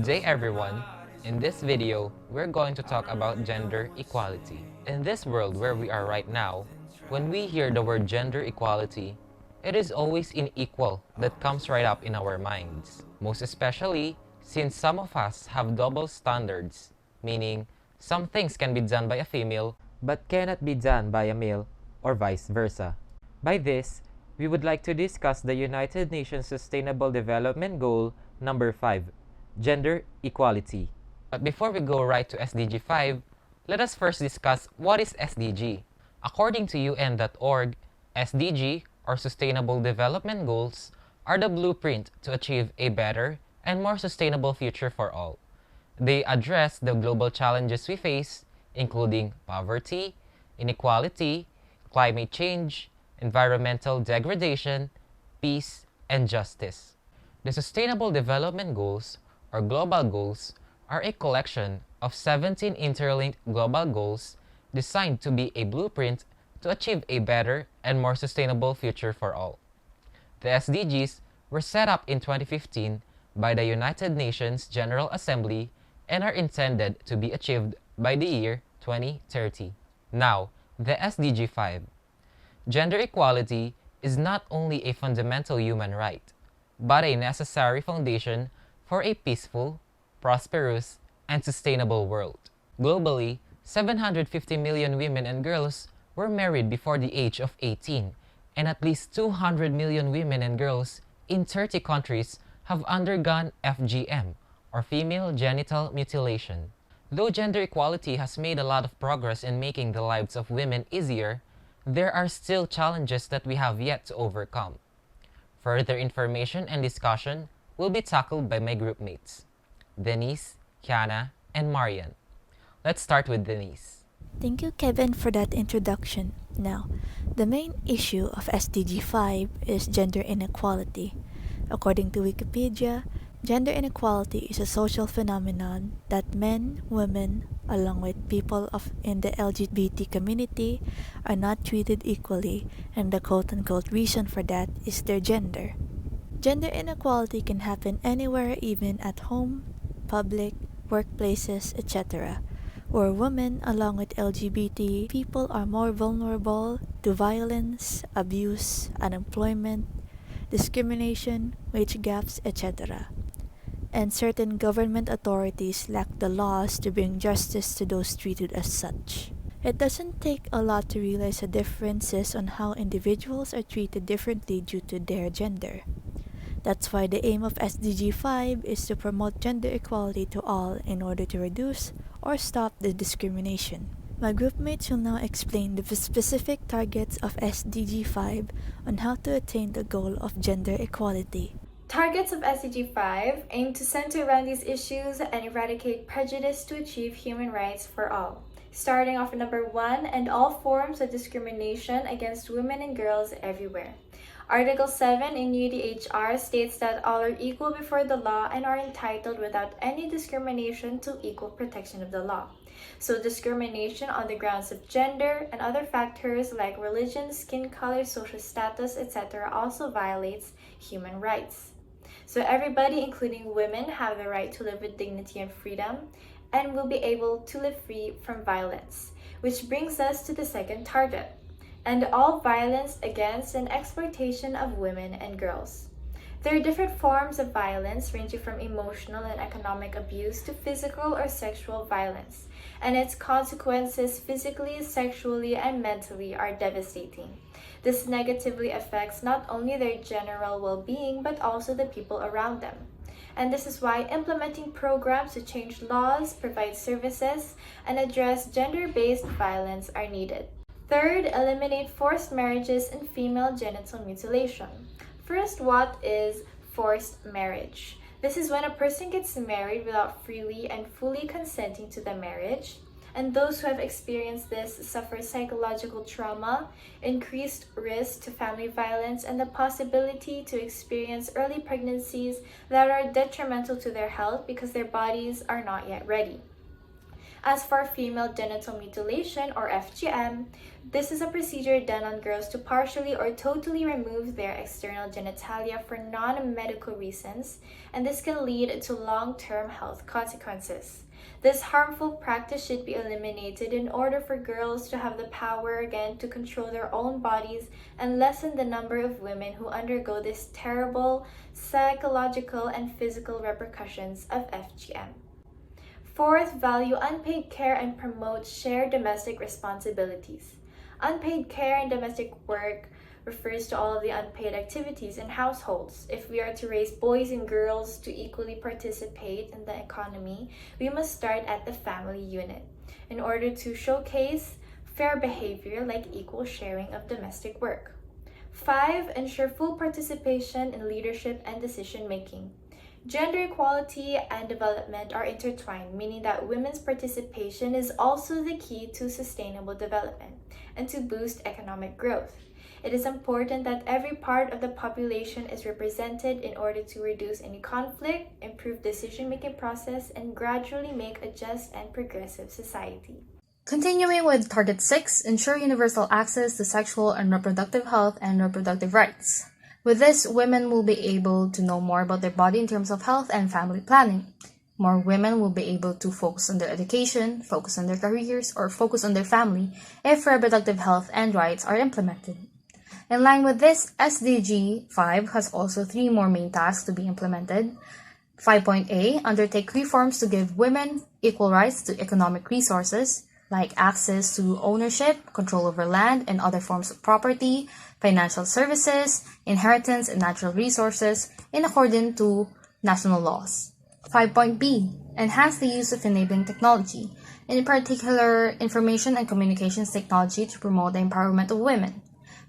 day everyone. In this video, we're going to talk about gender equality. In this world where we are right now, when we hear the word gender equality, it is always unequal that comes right up in our minds. Most especially since some of us have double standards, meaning some things can be done by a female but cannot be done by a male or vice versa. By this, we would like to discuss the United Nations Sustainable Development Goal number 5, gender equality. But before we go right to SDG 5, let us first discuss what is SDG. According to UN.org, SDG, or Sustainable Development Goals, are the blueprint to achieve a better and more sustainable future for all. They address the global challenges we face, including poverty, inequality, climate change, environmental degradation, peace, and justice. The Sustainable Development Goals, or Global Goals, are a collection of 17 interlinked global goals designed to be a blueprint to achieve a better and more sustainable future for all. The SDGs were set up in 2015 by the United Nations General Assembly and are intended to be achieved by the year 2030. Now, the SDG 5. Gender equality is not only a fundamental human right, but a necessary foundation for a peaceful, prosperous, and sustainable world. Globally, 750 million women and girls were married before the age of 18, and at least 200 million women and girls in 30 countries have undergone FGM, or female genital mutilation. Though gender equality has made a lot of progress in making the lives of women easier, there are still challenges that we have yet to overcome. Further information and discussion will be tackled by my group mates, Denise, Kiana, and Marian. Let's start with Denise. Thank you, Kevin, for that introduction. Now, the main issue of SDG 5 is gender inequality. According to Wikipedia, gender inequality is a social phenomenon that men, women, along with people in the LGBT community are not treated equally, and the quote-unquote reason for that is their gender. Gender inequality can happen anywhere, even at home, public, workplaces, etc., where women along with LGBT people are more vulnerable to violence, abuse, unemployment, discrimination, wage gaps, etc. And certain government authorities lack the laws to bring justice to those treated as such. It doesn't take a lot to realize the differences on how individuals are treated differently due to their gender. That's why the aim of SDG 5 is to promote gender equality to all in order to reduce or stop the discrimination. My groupmates will now explain the specific targets of SDG 5 on how to attain the goal of gender equality. Targets of SDG 5 aim to center around these issues and eradicate prejudice to achieve human rights for all. Starting off with number 1, end all forms of discrimination against women and girls everywhere. Article 7 in UDHR states that all are equal before the law and are entitled without any discrimination to equal protection of the law. So discrimination on the grounds of gender and other factors like religion, skin color, social status, etc. also violates human rights. So everybody, including women, have the right to live with dignity and freedom and will be able to live free from violence. Which brings us to the second target. End all violence against and exploitation of women and girls. There are different forms of violence ranging from emotional and economic abuse to physical or sexual violence, and its consequences physically, sexually, and mentally are devastating. This negatively affects not only their general well-being but also the people around them. And this is why implementing programs to change laws, provide services, and address gender-based violence are needed. Third, eliminate forced marriages and female genital mutilation. First, what is forced marriage? This is when a person gets married without freely and fully consenting to the marriage. And those who have experienced this suffer psychological trauma, increased risk to family violence, and the possibility to experience early pregnancies that are detrimental to their health because their bodies are not yet ready. As for female genital mutilation, or FGM, this is a procedure done on girls to partially or totally remove their external genitalia for non-medical reasons, and this can lead to long-term health consequences. This harmful practice should be eliminated in order for girls to have the power again to control their own bodies and lessen the number of women who undergo this terrible psychological and physical repercussions of FGM. Fourth, value unpaid care and promote shared domestic responsibilities. Unpaid care and domestic work refers to all of the unpaid activities in households. If we are to raise boys and girls to equally participate in the economy, we must start at the family unit in order to showcase fair behavior like equal sharing of domestic work. 5, ensure full participation in leadership and decision making. Gender equality and development are intertwined, meaning that women's participation is also the key to sustainable development and to boost economic growth. It is important that every part of the population is represented in order to reduce any conflict, improve decision-making process, and gradually make a just and progressive society. Continuing with Target 6, ensure universal access to sexual and reproductive health and reproductive rights. With this, women will be able to know more about their body in terms of health and family planning. More women will be able to focus on their education, focus on their careers, or focus on their family if reproductive health and rights are implemented. In line with this, SDG 5 has also 3 more main tasks to be implemented. 5.A, undertake reforms to give women equal rights to economic resources, like access to ownership, control over land and other forms of property, financial services, inheritance, and natural resources in accordance to national laws. 5.B, enhance the use of enabling technology, in particular information and communications technology to promote the empowerment of women.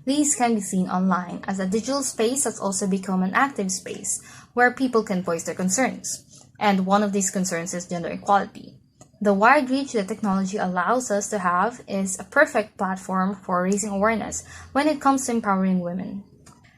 These can be seen online, as a digital space has also become an active space where people can voice their concerns, and one of these concerns is gender equality. The wide reach that technology allows us to have is a perfect platform for raising awareness when it comes to empowering women.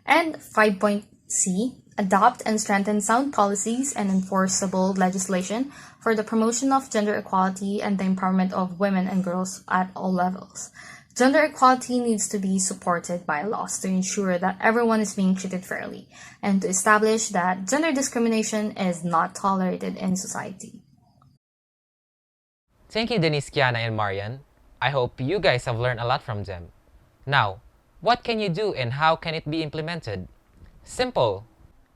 And 5.C, adopt and strengthen sound policies and enforceable legislation for the promotion of gender equality and the empowerment of women and girls at all levels. Gender equality needs to be supported by laws to ensure that everyone is being treated fairly and to establish that gender discrimination is not tolerated in society. Thank you, Denise, Kiana, and Marian. I hope you guys have learned a lot from them. Now, what can you do and how can it be implemented? Simple.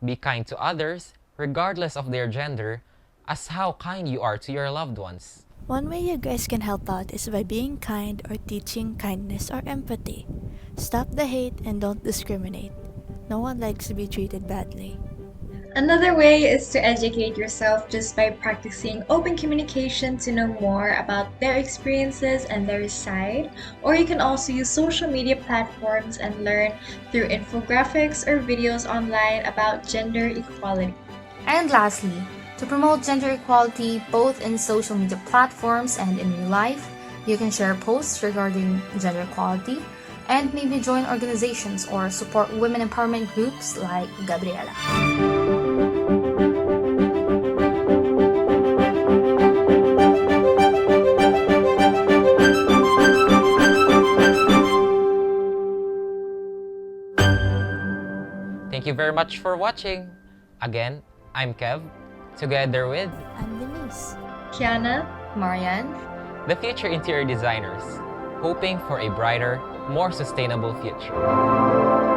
Be kind to others, regardless of their gender, as how kind you are to your loved ones. One way you guys can help out is by being kind or teaching kindness or empathy. Stop the hate and don't discriminate. No one likes to be treated badly. Another way is to educate yourself just by practicing open communication to know more about their experiences and their side, or you can also use social media platforms and learn through infographics or videos online about gender equality. And lastly, to promote gender equality both in social media platforms and in real life, you can share posts regarding gender equality and maybe join organizations or support women empowerment groups like Gabriela. Thank you very much for watching. Again, I'm Kev, together with I'm Denise. Kiana, Marian, the future interior designers, hoping for a brighter, more sustainable future.